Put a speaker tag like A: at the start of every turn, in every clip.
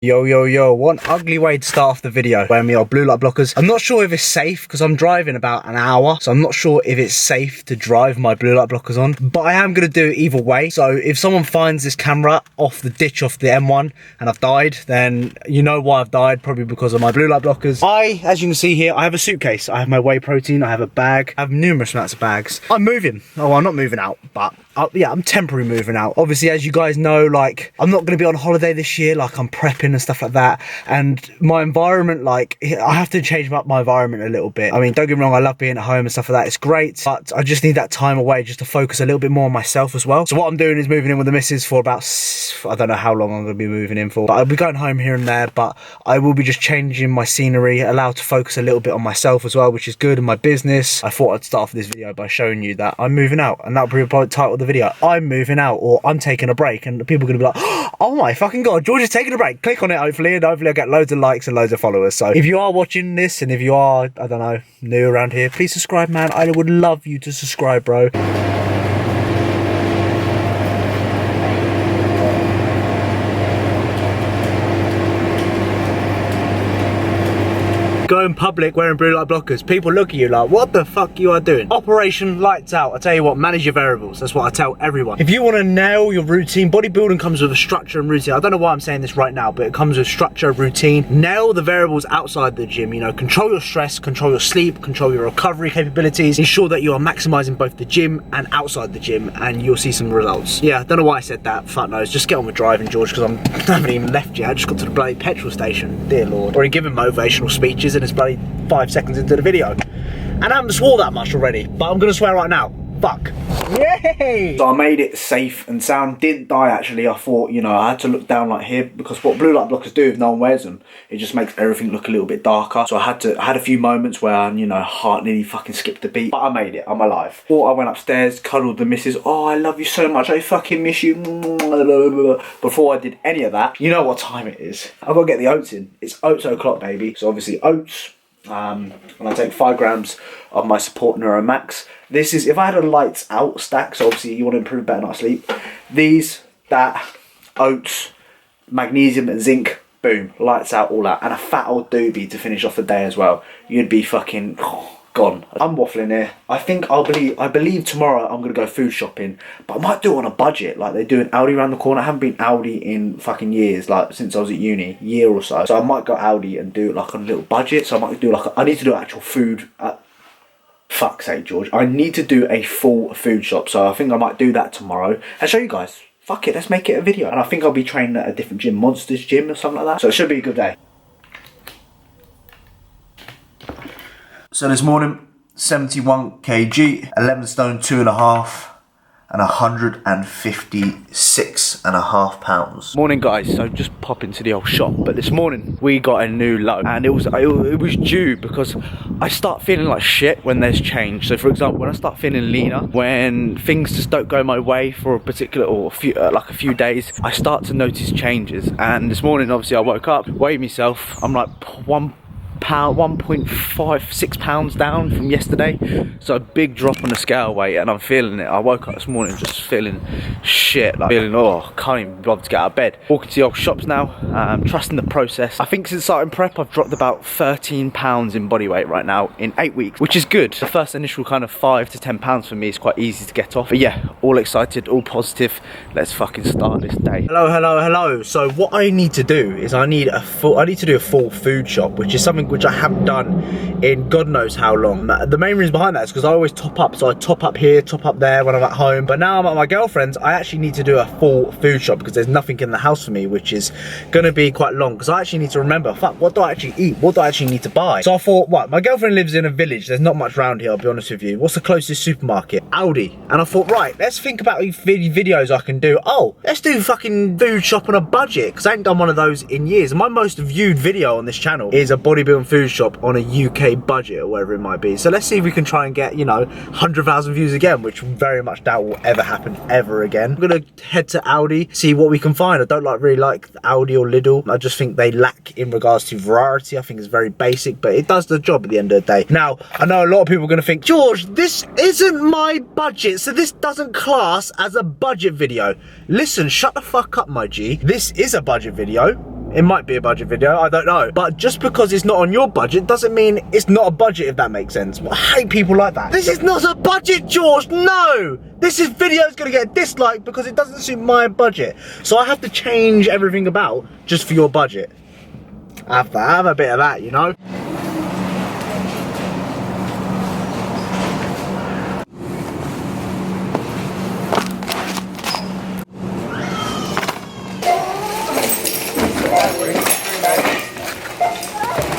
A: Yo, yo, yo, what an ugly way to start off the video wearing me old blue light blockers. I'm not sure if it's safe because I'm driving about an hour, so I'm not sure if it's safe to drive my blue light blockers on, but I am going to do it either way. So if someone finds this camera off the ditch off the M1 and I've died, then you know why I've died, probably because of my blue light blockers. As you can see here, I have a suitcase, I have my whey protein, I have a bag, I have numerous amounts of bags. I'm moving. Oh, I'm not moving out, but yeah, I'm temporarily moving out. Obviously, as you guys know, like, I'm not going to be on holiday this year, like I'm prepping and stuff like that, and my environment, like, I have to change up my environment a little bit. I mean, don't get me wrong, I love being at home and stuff like that, it's great, but I just need that time away just to focus a little bit more on myself as well. So what I'm doing is moving in with the missus for about, I don't know how long I'm going to be moving in for, but I'll be going home here and there, but I will be just changing my scenery, allowed to focus a little bit on myself as well, which is good, in my business. I thought I'd start off this video by showing you that I'm moving out, and that'll be the title of the video, I'm moving out, or I'm taking a break, and people are going to be like, oh my fucking god, George is taking a break. Click on it, hopefully, and hopefully I'll get loads of likes and loads of followers. So if you are watching this, and if you are, I don't know, new around here, please subscribe, man. I would love you to subscribe, bro. Go in public wearing blue light blockers, people look at you like, what the fuck you are doing? Operation lights out. I tell you what, manage your variables. That's what I tell everyone. If you want to nail your routine, bodybuilding comes with a structure and routine. I don't know why I'm saying this right now, but it comes with structure, routine. Nail the variables outside the gym, you know, control your stress, control your sleep, control your recovery capabilities. Ensure that you are maximizing both the gym and outside the gym, and you'll see some results. Yeah, I don't know why I said that, fuck knows. Just get on with driving, George, because I haven't even left yet. I just got to the bloody petrol station, dear lord. Already given motivational speeches, and it's bloody 5 seconds into the video, and I haven't swore that much already, but I'm gonna swear right now. Fuck. Yay! So I made it safe and sound. Didn't die actually. I thought, you know, I had to look down like here, because what blue light blockers do if no one wears them, it just makes everything look a little bit darker. So I had a few moments where, you know, heart nearly fucking skipped a beat, but I made it. I'm alive. Or I went upstairs, cuddled the missus. Oh, I love you so much, I fucking miss you. Before I did any of that, you know what time it is. I've got to get the oats in. It's oats o'clock, baby. So obviously oats. And I take 5 grams of my Support Neuro Max. This is, if I had a lights out stack, so obviously you want to improve better night's sleep, these, that, oats, magnesium and zinc, boom, lights out, all that, and a fat old doobie to finish off the day as well. You'd be fucking gone. I'm waffling here. I believe tomorrow I'm gonna go food shopping, but I might do it on a budget, like they do in Aldi around the corner. I haven't been Aldi in fucking years, like since I was at uni, year or so. So I might go Aldi and do it like on a little budget. So I might do like I need to do actual food. Fuck's sake, George. I need to do a full food shop. So I think I might do that tomorrow and show you guys. Fuck it, let's make it a video. And I think I'll be training at a different gym, Monsters Gym or something like that. So it should be a good day. So this morning, 71 kg, 11 stone 2.5, and 156.5 pounds. Morning guys, so just pop into the old shop, but this morning we got a new low, and it was due because I start feeling like shit when there's change. So for example, when I start feeling leaner, when things just don't go my way for a particular, or a few days, I start to notice changes. And this morning obviously I woke up, weighed myself, I'm like 1.56 pounds down from yesterday, so a big drop on the scale weight, and I'm feeling it. I woke up this morning just feeling shit, like feeling, oh, can't even bother to get out of bed. Walking to the old shops now, trusting the process. I think since starting prep I've dropped about 13 pounds in body weight right now in 8 weeks, which is good. The first initial kind of 5 to 10 pounds for me is quite easy to get off, but yeah, all excited, all positive. Let's fucking start this day. Hello. So what I need to do is I need to do a full food shop, which is something which I haven't done in God knows how long. The main reason behind that is because I always top up. So I top up here, top up there when I'm at home. But now I'm at my girlfriend's, I actually need to do a full food shop because there's nothing in the house for me, which is going to be quite long. Because I actually need to remember, fuck, what do I actually eat? What do I actually need to buy? So I thought, what? My girlfriend lives in a village. There's not much around here, I'll be honest with you. What's the closest supermarket? Aldi. And I thought, right, let's think about the videos I can do. Oh, let's do fucking food shop on a budget, because I ain't done one of those in years. My most viewed video on this channel is a bodybuilding food shop on a UK budget or whatever it might be. So let's see if we can try and get, you know, 100,000 views again, which very much doubt will ever happen ever again. I'm gonna head to Aldi, see what we can find. I don't really like Aldi or Lidl. I just think they lack in regards to variety. I think it's very basic, but it does the job at the end of the day. Now, I know a lot of people are gonna think, George, this isn't my budget, so this doesn't class as a budget video. Listen, shut the fuck up, my G. This is a budget video. It might be a budget video, I don't know. But just because it's not on your budget doesn't mean it's not a budget, if that makes sense. I hate people like that. This is not a budget, George, no! This video's gonna get disliked because it doesn't suit my budget. So I have to change everything about just for your budget. I have to have a bit of that, you know?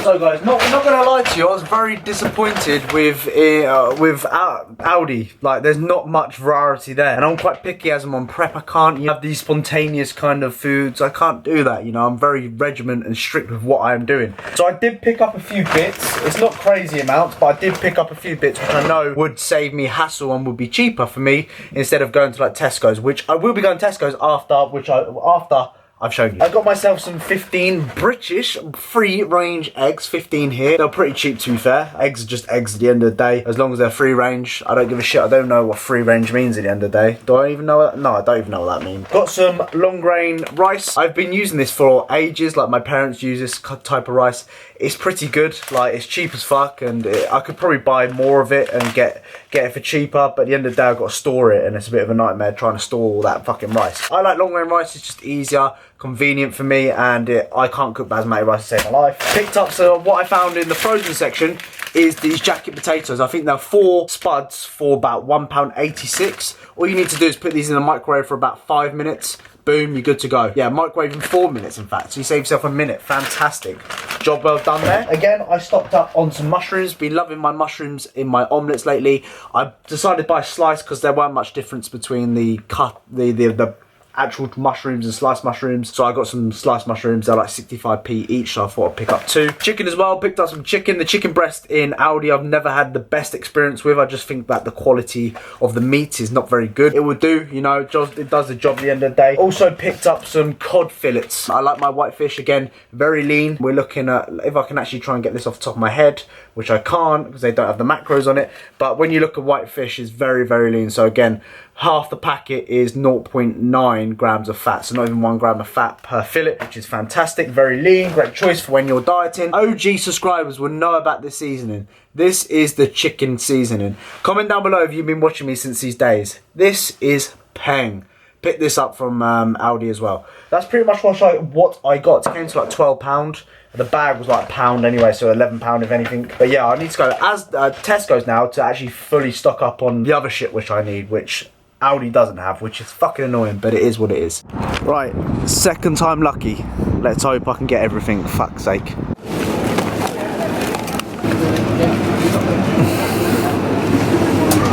A: So guys, not gonna lie to you, I was very disappointed with Aldi. Like, there's not much variety there, and I'm quite picky as I'm on prep. I can't have these spontaneous kind of foods. I can't do that, you know. I'm very regiment and strict with what I'm doing. So I did pick up a few bits. It's not crazy amounts, but I did pick up a few bits which I know would save me hassle and would be cheaper for me instead of going to like Tesco's, which I will be going to Tesco's after I've shown you. I got myself some 15 British free range eggs, 15 here. They're pretty cheap, to be fair. Eggs are just eggs at the end of the day. As long as they're free range, I don't give a shit. I don't know what free range means at the end of the day. Do I even know that? No, I don't even know what that means. Got some long grain rice. I've been using this for ages. Like, my parents use this type of rice. It's pretty good. Like, it's cheap as fuck, and I could probably buy more of it and get it for cheaper, but at the end of the day I've got to store it, and it's a bit of a nightmare trying to store all that fucking rice. I like long grain rice. It's just easier, convenient for me, and I can't cook basmati rice to save my life. Picked up, so what I found in the frozen section is these jacket potatoes. I think they're 4 spuds for about £1.86. All you need to do is put these in the microwave for about 5 minutes. Boom, you're good to go. Yeah, microwave in 4 minutes, in fact. So you save yourself a minute. Fantastic. Job well done there. Again, I stocked up on some mushrooms. Been loving my mushrooms in my omelettes lately. I decided to buy sliced because there weren't much difference between the actual mushrooms and sliced mushrooms. So I got some sliced mushrooms. They're like 65p each, so I thought I'd pick up 2. Chicken as well, picked up some chicken. The chicken breast in Aldi I've never had the best experience with. I just think that the quality of the meat is not very good. It would do, you know, it does the job at the end of the day. Also picked up some cod fillets. I like my whitefish, again, very lean. We're looking at, if I can actually try and get this off the top of my head, which I can't because they don't have the macros on it. But when you look at whitefish, it's very, very lean. So again, half the packet is 0.9 grams of fat, so not even 1 gram of fat per fillet, which is fantastic. Very lean, great choice for when you're dieting. OG subscribers will know about this seasoning. This is the chicken seasoning. Comment down below if you've been watching me since these days. This is peng. Picked this up from Aldi as well. That's pretty much what I got. It came to like £12. The bag was like £1 anyway, so £11 if anything. But yeah, I need to go as Tesco's now to actually fully stock up on the other shit which I need, which Aldi doesn't have, which is fucking annoying, but it is what it is. Right, second time lucky. Let's hope I can get everything, for fuck's sake.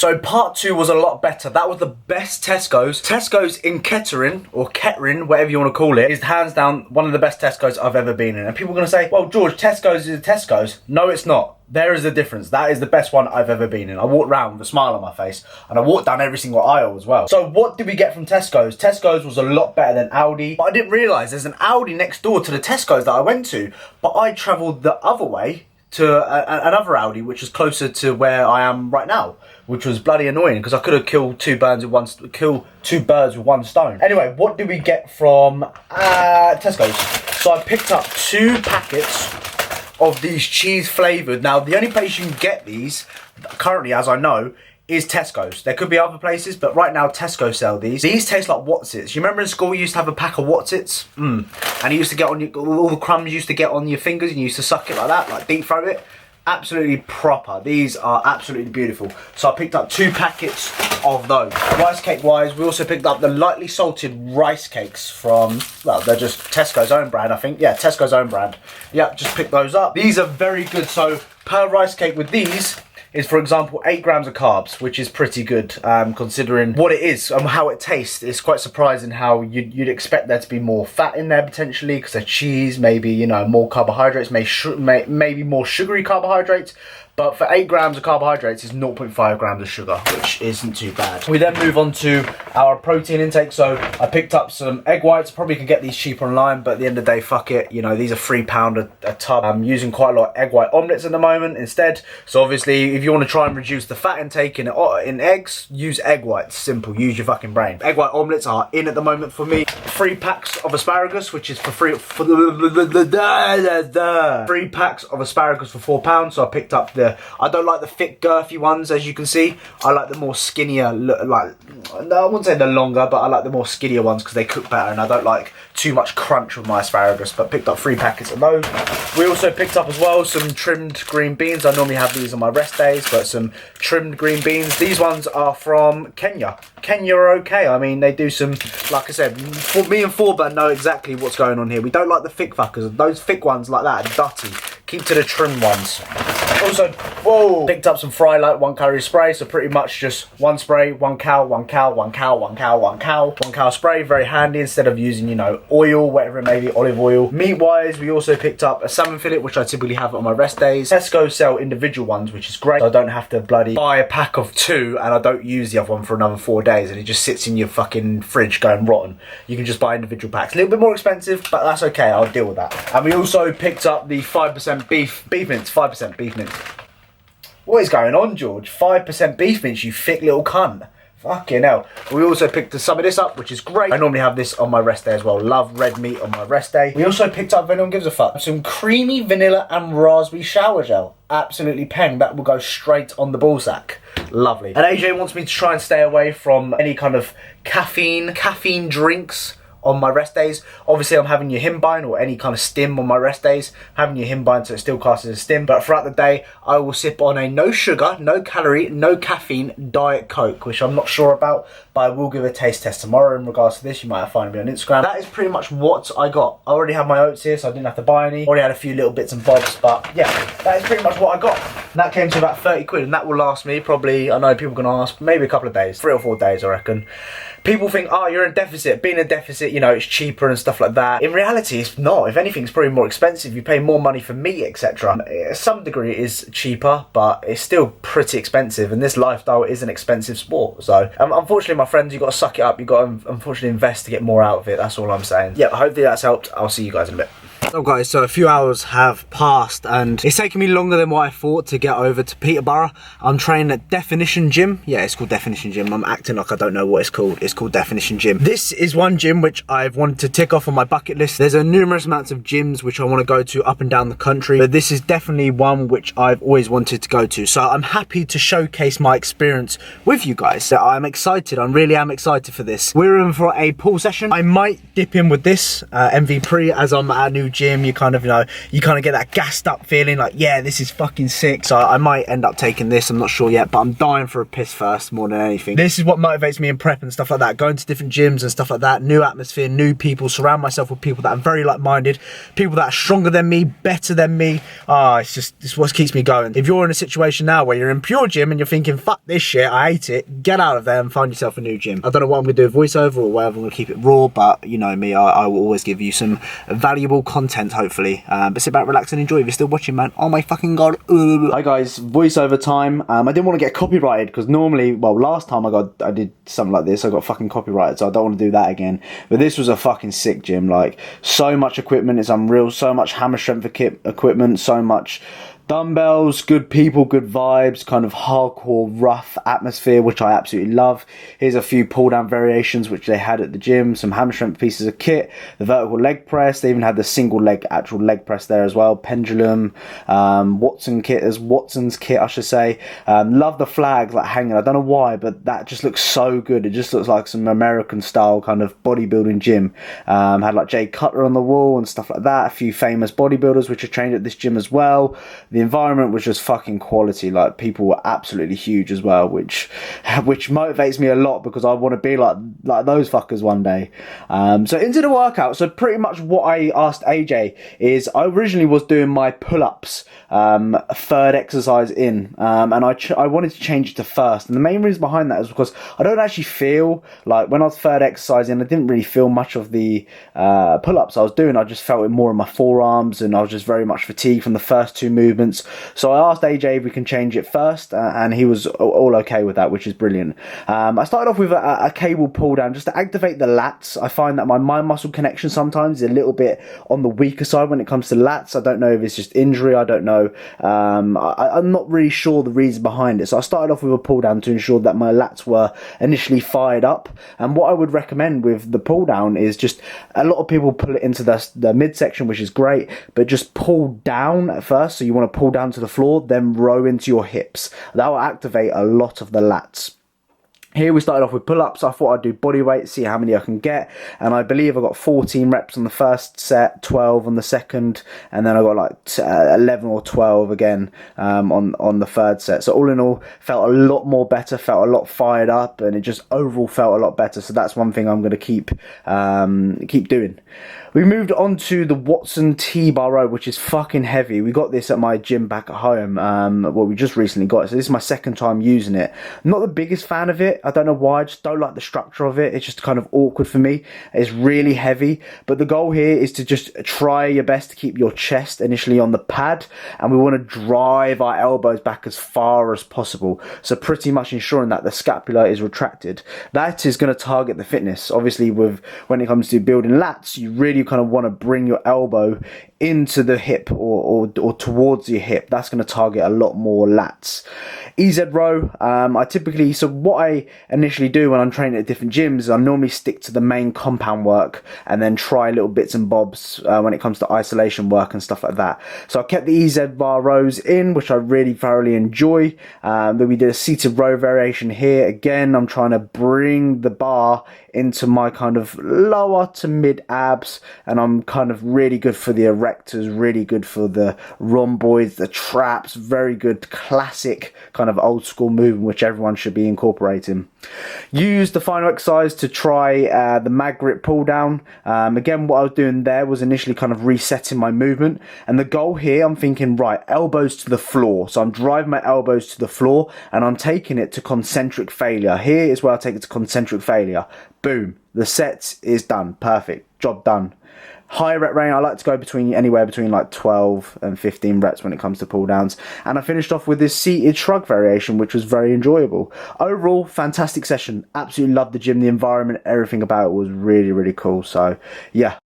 A: So part 2 was a lot better. That was the best Tesco's. Tesco's in Kettering, or Kettering, whatever you want to call it, is hands down one of the best Tesco's I've ever been in. And people are going to say, well, George, Tesco's is a Tesco's. No, it's not. There is a difference. That is the best one I've ever been in. I walked around with a smile on my face, and I walked down every single aisle as well. So what did we get from Tesco's? Tesco's was a lot better than Aldi, but I didn't realise there's an Aldi next door to the Tesco's that I went to, but I travelled the other way to another Aldi, which is closer to where I am right now, which was bloody annoying because I could have killed two birds with one stone. Anyway, what did we get from Tesco's? So I picked up 2 packets of these cheese flavoured. Now, the only place you can get these currently, as I know, is Tesco's. There could be other places, but right now Tesco sell these. These taste like Wotsits. You remember in school you used to have a pack of Wotsits? And you used to get on your, all the crumbs used to get on your fingers, and you used to suck it like that, like deep throat it. Absolutely proper. These are absolutely beautiful. So I picked up 2 packets of those. Rice cake wise, we also picked up the lightly salted rice cakes from, well, they're just Tesco's own brand, I think. Yeah, Tesco's own brand. Yep, just picked those up. These are very good. So per rice cake with these is, for example, 8 grams of carbs, which is pretty good considering what it is and how it tastes. It's quite surprising how you'd expect there to be more fat in there potentially because of cheese, maybe, you know, more carbohydrates, maybe more sugary carbohydrates. but for 8 grams of carbohydrates, it's 0.5 grams of sugar, which isn't too bad. We then move on to our protein intake. So I picked up some egg whites. Probably could get these cheap online, but at the end of the day, fuck it. You know, these are £3 a tub. I'm using quite a lot of egg white omelets at the moment instead. So obviously, if you want to try and reduce the fat intake in eggs, use egg whites. Simple. Use your fucking brain. Egg white omelets are in at the moment for me. 3 packs of asparagus, which is for free. 3 packs of asparagus for £4. So I picked up the. I don't like the thick, girthy ones, as you can see. I like the more skinnier, like, no, I wouldn't say the longer, but I like the more skinnier ones because they cook better, and I don't like too much crunch with my asparagus. But picked up 3 packets of those. We also picked up as well some trimmed green beans. I normally have these on my rest days, but some trimmed green beans. These ones are from Kenya. Kenya are okay. I mean, they do some, like I said, me and Forburn know exactly what's going on here. We don't like the thick fuckers. Those thick ones like that are dirty. Keep to the trim ones. Also, whoa, picked up some Fry Light 1 calorie spray. So pretty much just 1 spray, 1 cow, 1 cow, 1 cow, 1 cow, 1 cow, 1 cow spray. Very handy instead of using, you know, oil, whatever it may be, olive oil. Meat wise, we also picked up a salmon fillet, which I typically have on my rest days. Tesco sell individual ones, which is great. So I don't have to bloody buy a pack of 2 and I don't use the other one for another 4 days and it just sits in your fucking fridge going rotten. You can just buy individual packs. A little bit more expensive, but that's okay. I'll deal with that. And we also picked up the 5% beef mince, 5% beef mince. What is going on, George? 5% beef mince, you thick little cunt. Fucking hell. We also picked some of this up, which is great. I normally have this on my rest day as well. Love red meat on my rest day. We also picked up, if anyone gives a fuck, some creamy vanilla and raspberry shower gel. Absolutely peng. That will go straight on the ballsack. Lovely. And AJ wants me to try and stay away from any kind of caffeine drinks on my rest days. Obviously, I'm having your Himbine or any kind of stim on my rest days. Having your Himbine, so it still classes as a stim. But throughout the day, I will sip on a no sugar, no calorie, no caffeine Diet Coke, which I'm not sure about, but I will give a taste test tomorrow in regards to this. You might have found me on Instagram. That is pretty much what I got. I already have my oats here, so I didn't have to buy any. Already had a few little bits and bobs, but yeah, that is pretty much what I got. And that came to about 30 quid, and that will last me probably, I know people are gonna ask, maybe a couple of days, 3 or 4 days, I reckon. People think, oh, you're in deficit. Being in deficit, you know, it's cheaper and stuff like that. In reality, it's not. If anything, it's probably more expensive. You pay more money for meat, etc. To some degree, it is cheaper, but it's still pretty expensive. And this lifestyle is an expensive sport. So, unfortunately, my friends, you've got to suck it up. You've got to, unfortunately, invest to get more out of it. That's all I'm saying. Yeah, hopefully that's helped. I'll see you guys in a bit. So guys, so a few hours have passed and it's taken me longer than what I thought to get over to Peterborough. I'm training at Definition Gym. Yeah, it's called Definition Gym. I'm acting like I don't know what it's called. It's called Definition Gym. This is one gym which I've wanted to tick off on my bucket list. There's a numerous amounts of gyms which I want to go to up and down the country, but this is definitely one which I've always wanted to go to. So I'm happy to showcase my experience with you guys. So I'm excited. I really am excited for this. We're in for a pool session. I might dip in with this MV Pre as I'm at a new gym. You kind of, you know, you kind of get that gassed up feeling like, yeah, this is fucking sick. So I might end up taking this. I'm not sure yet, but I'm dying for a piss first more than anything. This is what motivates me in prep and stuff like that. Going to different gyms and stuff like that. New atmosphere, new people. Surround myself with people that are very like-minded. People that are stronger than me, better than me. It's what keeps me going. If you're in a situation now where you're in pure gym and you're thinking, fuck this shit, I hate it, get out of there and find yourself a new gym. I don't know what I'm going to do with voiceover or whatever. I'm going to keep it raw, but you know me, I will always give you some valuable content, hopefully. But sit back, relax and enjoy. If you're still watching, man, oh my fucking god. Hi guys, voiceover time. I didn't want to get copyrighted because normally, well, last time I did something like this, I got fucking copyrighted, so I don't want to do that again. But this was a fucking sick gym. Like, so much equipment, it's unreal. So much hammer strength equipment, so much dumbbells, good people, good vibes, kind of hardcore rough atmosphere, which I absolutely love. Here's a few pull down variations which they had at the gym, some hammer strength pieces of kit, the vertical leg press. They even had the single leg actual leg press there as well, pendulum, Watson's kit I should say. Love the flags like hanging. I don't know why, but that just looks so good. It just looks like some American style kind of bodybuilding gym. Had like Jay Cutler on the wall and stuff like that. A few famous bodybuilders which are trained at this gym as well. The environment was just fucking quality. Like, people were absolutely huge as well, which motivates me a lot because I want to be like those fuckers one day. So into the workout. So pretty much what I asked AJ is, I originally was doing my pull-ups third exercise in, and I wanted to change it to first. And the main reason behind that is because I don't actually feel like, when I was third exercise in, I didn't really feel much of the pull-ups I was doing. I just felt it more in my forearms, and I was just very much fatigued from the first 2 movements. movements. So I asked AJ if we can change it first, and he was all okay with that, which is brilliant. I started off with a cable pull down just to activate the lats. I find that my mind muscle connection sometimes is a little bit on the weaker side when it comes to lats. I don't know if it's just injury, I don't know. I'm not really sure the reason behind it. So I started off with a pull down to ensure that my lats were initially fired up. And what I would recommend with the pull down is just, a lot of people pull it into the midsection, which is great, but just pull down at first. So you want to pull down to the floor, then row into your hips. That will activate a lot of the lats. Here we started off with pull-ups. I thought I'd do body weight, see how many I can get, and I believe I got 14 reps on the first set, 12 on the second, and then I got like 11 or 12 again on the third set. So all in all, felt a lot more better, felt a lot fired up, and it just overall felt a lot better. So that's one thing I'm going to keep doing. We moved on to the Watson T-bar row, which is fucking heavy. We got this at my gym back at home. Well, we just recently got it, so this is my second time using it. I'm not the biggest fan of it. I don't know why. I just don't like the structure of it. It's just kind of awkward for me. It's really heavy, but the goal here is to just try your best to keep your chest initially on the pad, and we want to drive our elbows back as far as possible. So pretty much ensuring that the scapula is retracted. That is going to target the fitness. Obviously, when it comes to building lats, you really kind of want to bring your elbow into the hip or towards your hip. That's going to target a lot more lats. EZ row, so what I initially do when I'm training at different gyms is I normally stick to the main compound work and then try little bits and bobs when it comes to isolation work and stuff like that. So I kept the EZ bar rows in, which I really thoroughly enjoy. Then we did a seated row variation here. Again, I'm trying to bring the bar into my kind of lower to mid abs, and I'm kind of really good for the erectors, really good for the rhomboids, the traps, very good classic kind of old school movement which everyone should be incorporating. Use the final exercise to try the mag grip pull down. Again, what I was doing there was initially kind of resetting my movement, and the goal here, I'm thinking, right, elbows to the floor. So I'm driving my elbows to the floor and I'm taking it to concentric failure. Here is where I take it to concentric failure. Boom, the set is done. Perfect, job done. High rep range, I like to go anywhere between like 12 and 15 reps when it comes to pull downs. And I finished off with this seated shrug variation, which was very enjoyable. Overall, fantastic session. Absolutely loved the gym, the environment, everything about it was really, really cool. So yeah.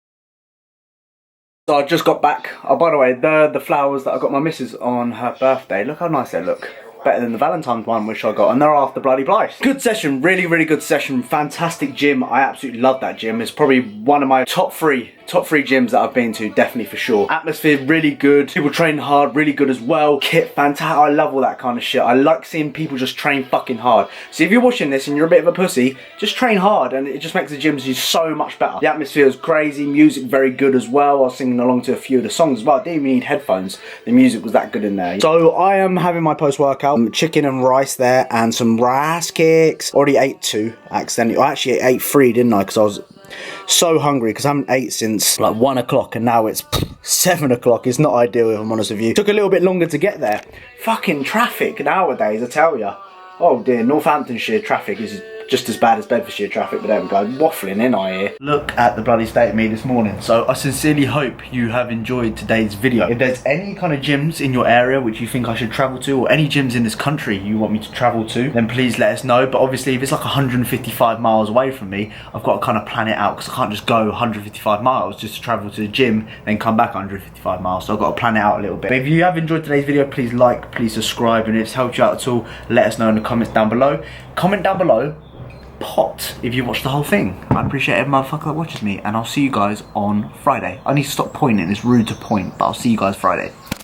A: So I just got back. Oh, by the way, the flowers that I got my missus on her birthday, look how nice they look. Better than the Valentine's one which I got, and they're after bloody Blythe. Good session, really, really good session. Fantastic gym. I absolutely love that gym. It's probably one of my top three gyms that I've been to, definitely for sure. Atmosphere really good, people training hard, really good as well. Kit fantastic. I love all that kind of shit. I like seeing people just train fucking hard. So if you're watching this and you're a bit of a pussy, just train hard and it just makes the gyms so much better. The atmosphere is crazy, music very good as well. I was singing along to a few of the songs as well. I didn't even need headphones, the music was that good in there. So I am having my post-workout, chicken and rice there and some rice cakes. Already ate 2 accidentally. I actually ate 3, didn't I, because I was so hungry because I haven't ate since like 1 o'clock and now it's 7 o'clock. It's not ideal, if I'm honest with you. Took a little bit longer to get there. Fucking traffic nowadays, I tell ya. Oh dear, Northamptonshire traffic is just as bad as Bedfordshire traffic, but there we go, waffling in I here. Look at the bloody state of me this morning. So I sincerely hope you have enjoyed today's video. If there's any kind of gyms in your area which you think I should travel to, or any gyms in this country you want me to travel to, then please let us know. But obviously if it's like 155 miles away from me, I've got to kind of plan it out, because I can't just go 155 miles just to travel to the gym, then come back 155 miles. So I've got to plan it out a little bit. But if you have enjoyed today's video, please like, please subscribe, and if it's helped you out at all, let us know in the comments down below. Comment down below pot if you watch the whole thing. I appreciate every motherfucker that watches me, and I'll see you guys on Friday. I need to stop pointing, it's rude to point, but I'll see you guys Friday.